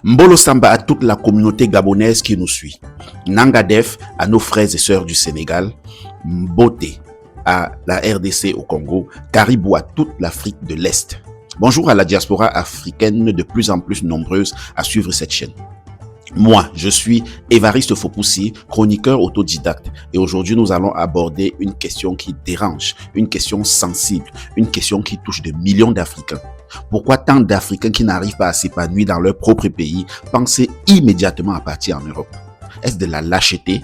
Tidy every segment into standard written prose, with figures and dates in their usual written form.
Mbolo Samba à toute la communauté gabonaise qui nous suit. Nangadef à nos frères et sœurs du Sénégal. Mbote à la RDC au Congo. Caribou à toute l'Afrique de l'Est. Bonjour à la diaspora africaine de plus en plus nombreuse à suivre cette chaîne. Moi, je suis Évariste Fopoussi, chroniqueur autodidacte. Et aujourd'hui, nous allons aborder une question qui dérange, une question sensible, une question qui touche de millions d'Africains. Pourquoi tant d'Africains qui n'arrivent pas à s'épanouir dans leur propre pays pensent immédiatement à partir en Europe? Est-ce de la lâcheté?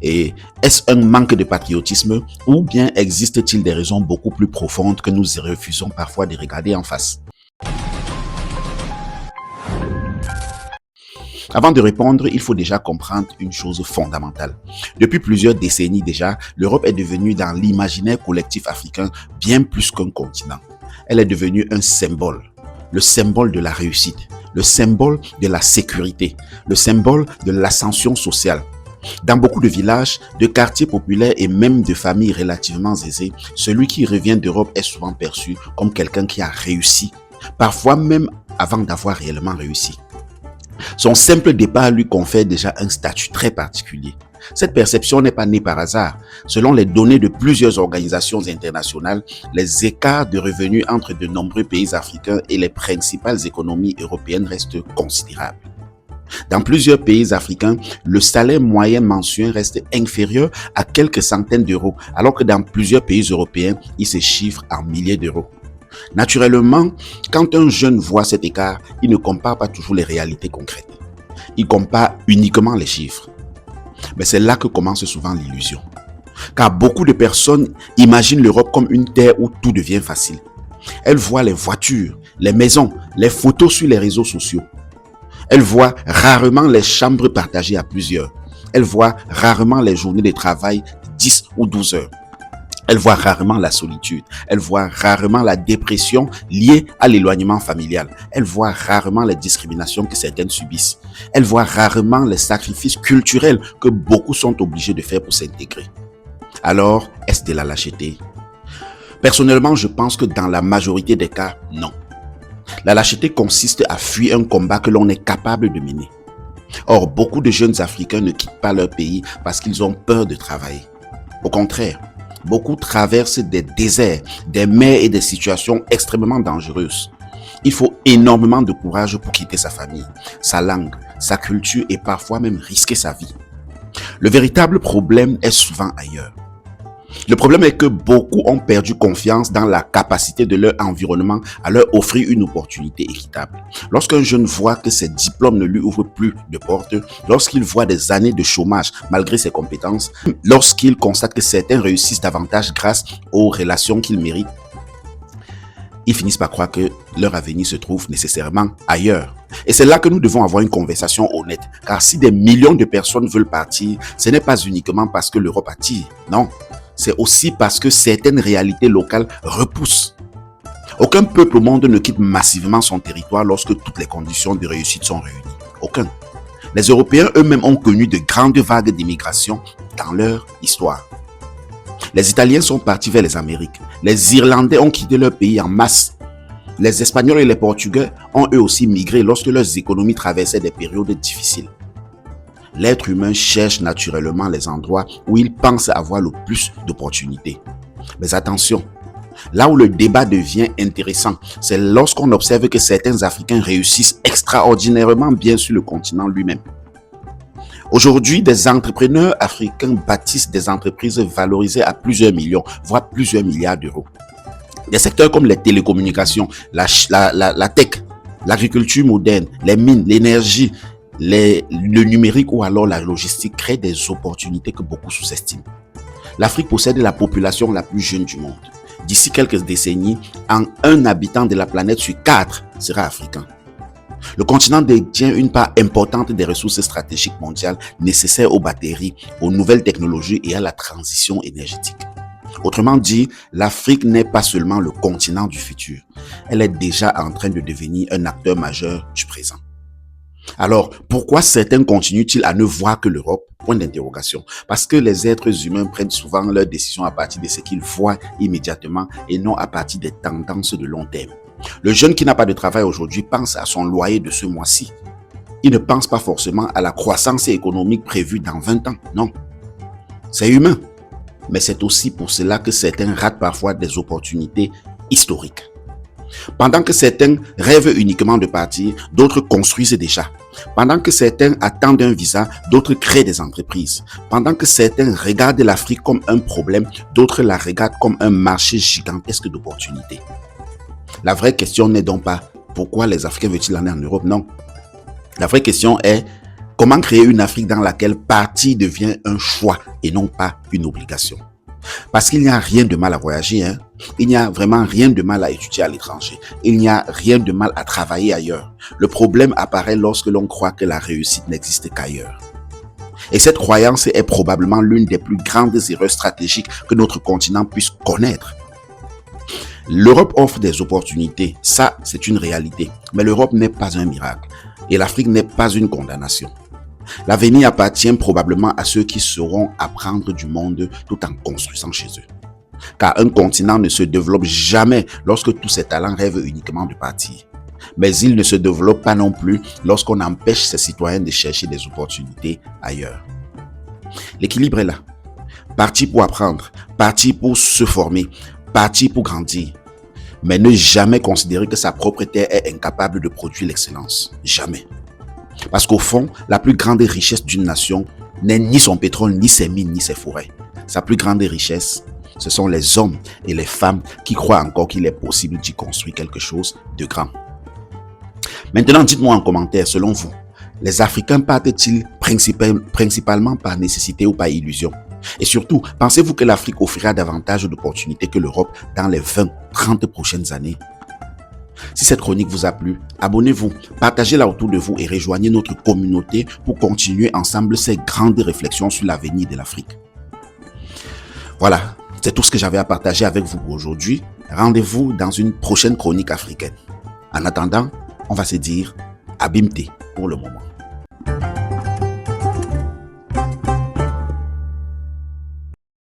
Et est-ce un manque de patriotisme? Ou bien existe-t-il des raisons beaucoup plus profondes que nous refusons parfois de regarder en face? Avant de répondre, il faut déjà comprendre une chose fondamentale. Depuis plusieurs décennies déjà, l'Europe est devenue dans l'imaginaire collectif africain bien plus qu'un continent. Elle est devenue un symbole, le symbole de la réussite, le symbole de la sécurité, le symbole de l'ascension sociale. Dans beaucoup de villages, de quartiers populaires et même de familles relativement aisées, celui qui revient d'Europe est souvent perçu comme quelqu'un qui a réussi, parfois même avant d'avoir réellement réussi. Son simple départ lui confère déjà un statut très particulier. Cette perception n'est pas née par hasard. Selon les données de plusieurs organisations internationales, les écarts de revenus entre de nombreux pays africains et les principales économies européennes restent considérables. Dans plusieurs pays africains, le salaire moyen mensuel reste inférieur à quelques centaines d'euros, alors que dans plusieurs pays européens, il se chiffre en milliers d'euros. Naturellement, quand un jeune voit cet écart, il ne compare pas toujours les réalités concrètes. Il compare uniquement les chiffres. Mais c'est là que commence souvent l'illusion. Car beaucoup de personnes imaginent l'Europe comme une terre où tout devient facile. Elles voient les voitures, les maisons, les photos sur les réseaux sociaux. Elles voient rarement les chambres partagées à plusieurs. Elles voient rarement les journées de travail de 10 ou 12 heures. Elle voit rarement la solitude. Elle voit rarement la dépression liée à l'éloignement familial. Elle voit rarement les discriminations que certaines subissent. Elle voit rarement les sacrifices culturels que beaucoup sont obligés de faire pour s'intégrer. Alors, est-ce de la lâcheté? Personnellement, je pense que dans la majorité des cas, non. La lâcheté consiste à fuir un combat que l'on est capable de mener. Or, beaucoup de jeunes Africains ne quittent pas leur pays parce qu'ils ont peur de travailler. Au contraire, beaucoup traversent des déserts, des mers et des situations extrêmement dangereuses. Il faut énormément de courage pour quitter sa famille, sa langue, sa culture et parfois même risquer sa vie. Le véritable problème est souvent ailleurs. Le problème est que beaucoup ont perdu confiance dans la capacité de leur environnement à leur offrir une opportunité équitable. Lorsqu'un jeune voit que ses diplômes ne lui ouvrent plus de portes, lorsqu'il voit des années de chômage malgré ses compétences, lorsqu'il constate que certains réussissent davantage grâce aux relations qu'ils méritent, ils finissent par croire que leur avenir se trouve nécessairement ailleurs. Et c'est là que nous devons avoir une conversation honnête. Car si des millions de personnes veulent partir, ce n'est pas uniquement parce que l'Europe attire. Non. C'est aussi parce que certaines réalités locales repoussent. Aucun peuple au monde ne quitte massivement son territoire lorsque toutes les conditions de réussite sont réunies. Aucun. Les Européens eux-mêmes ont connu de grandes vagues d'immigration dans leur histoire. Les Italiens sont partis vers les Amériques. Les Irlandais ont quitté leur pays en masse. Les Espagnols et les Portugais ont eux aussi migré lorsque leurs économies traversaient des périodes difficiles. L'être humain cherche naturellement les endroits où il pense avoir le plus d'opportunités. Mais attention, là où le débat devient intéressant, c'est lorsqu'on observe que certains Africains réussissent extraordinairement bien sur le continent lui-même. Aujourd'hui, des entrepreneurs africains bâtissent des entreprises valorisées à plusieurs millions, voire plusieurs milliards d'euros. Des secteurs comme les télécommunications, la tech, l'agriculture moderne, les mines, l'énergie, le numérique ou alors la logistique créent des opportunités que beaucoup sous-estiment. L'Afrique possède la population la plus jeune du monde. D'ici quelques décennies, un habitant de la planète sur 4 sera africain. Le continent détient une part importante des ressources stratégiques mondiales nécessaires aux batteries, aux nouvelles technologies et à la transition énergétique. Autrement dit, l'Afrique n'est pas seulement le continent du futur. Elle est déjà en train de devenir un acteur majeur du présent. Alors, pourquoi certains continuent-ils à ne voir que l'Europe? Point d'interrogation. Parce que les êtres humains prennent souvent leurs décisions à partir de ce qu'ils voient immédiatement et non à partir des tendances de long terme. Le jeune qui n'a pas de travail aujourd'hui pense à son loyer de ce mois-ci. Ils ne pensent pas forcément à la croissance économique prévue dans 20 ans. Non, c'est humain. Mais c'est aussi pour cela que certains ratent parfois des opportunités historiques. Pendant que certains rêvent uniquement de partir, d'autres construisent déjà. Pendant que certains attendent un visa, d'autres créent des entreprises. Pendant que certains regardent l'Afrique comme un problème, d'autres la regardent comme un marché gigantesque d'opportunités. La vraie question n'est donc pas pourquoi les Africains veulent-ils aller en Europe? Non. La vraie question est comment créer une Afrique dans laquelle partir devient un choix et non pas une obligation. Parce qu'il n'y a rien de mal à voyager, hein? Il n'y a vraiment rien de mal à étudier à l'étranger. Il n'y a rien de mal à travailler ailleurs. Le problème apparaît lorsque l'on croit que la réussite n'existe qu'ailleurs. Et cette croyance est probablement l'une des plus grandes erreurs stratégiques que notre continent puisse connaître. L'Europe offre des opportunités, ça c'est une réalité. Mais l'Europe n'est pas un miracle. Et l'Afrique n'est pas une condamnation. L'avenir appartient probablement à ceux qui sauront apprendre du monde tout en construisant chez eux. Car un continent ne se développe jamais lorsque tous ses talents rêvent uniquement de partir. Mais il ne se développe pas non plus lorsqu'on empêche ses citoyens de chercher des opportunités ailleurs. L'équilibre est là. Partir pour apprendre, partir pour se former, partir pour grandir. Mais ne jamais considérer que sa propre terre est incapable de produire l'excellence. Jamais. Parce qu'au fond, la plus grande richesse d'une nation n'est ni son pétrole, ni ses mines, ni ses forêts. Sa plus grande richesse, ce sont les hommes et les femmes qui croient encore qu'il est possible d'y construire quelque chose de grand. Maintenant, dites-moi en commentaire, selon vous, les Africains partent-ils principalement par nécessité ou par illusion? Et surtout, pensez-vous que l'Afrique offrira davantage d'opportunités que l'Europe dans les 20-30 prochaines années? Si cette chronique vous a plu, abonnez-vous, partagez-la autour de vous et rejoignez notre communauté pour continuer ensemble ces grandes réflexions sur l'avenir de l'Afrique. Voilà, c'est tout ce que j'avais à partager avec vous aujourd'hui. Rendez-vous dans une prochaine chronique africaine. En attendant, on va se dire Abimte pour le moment.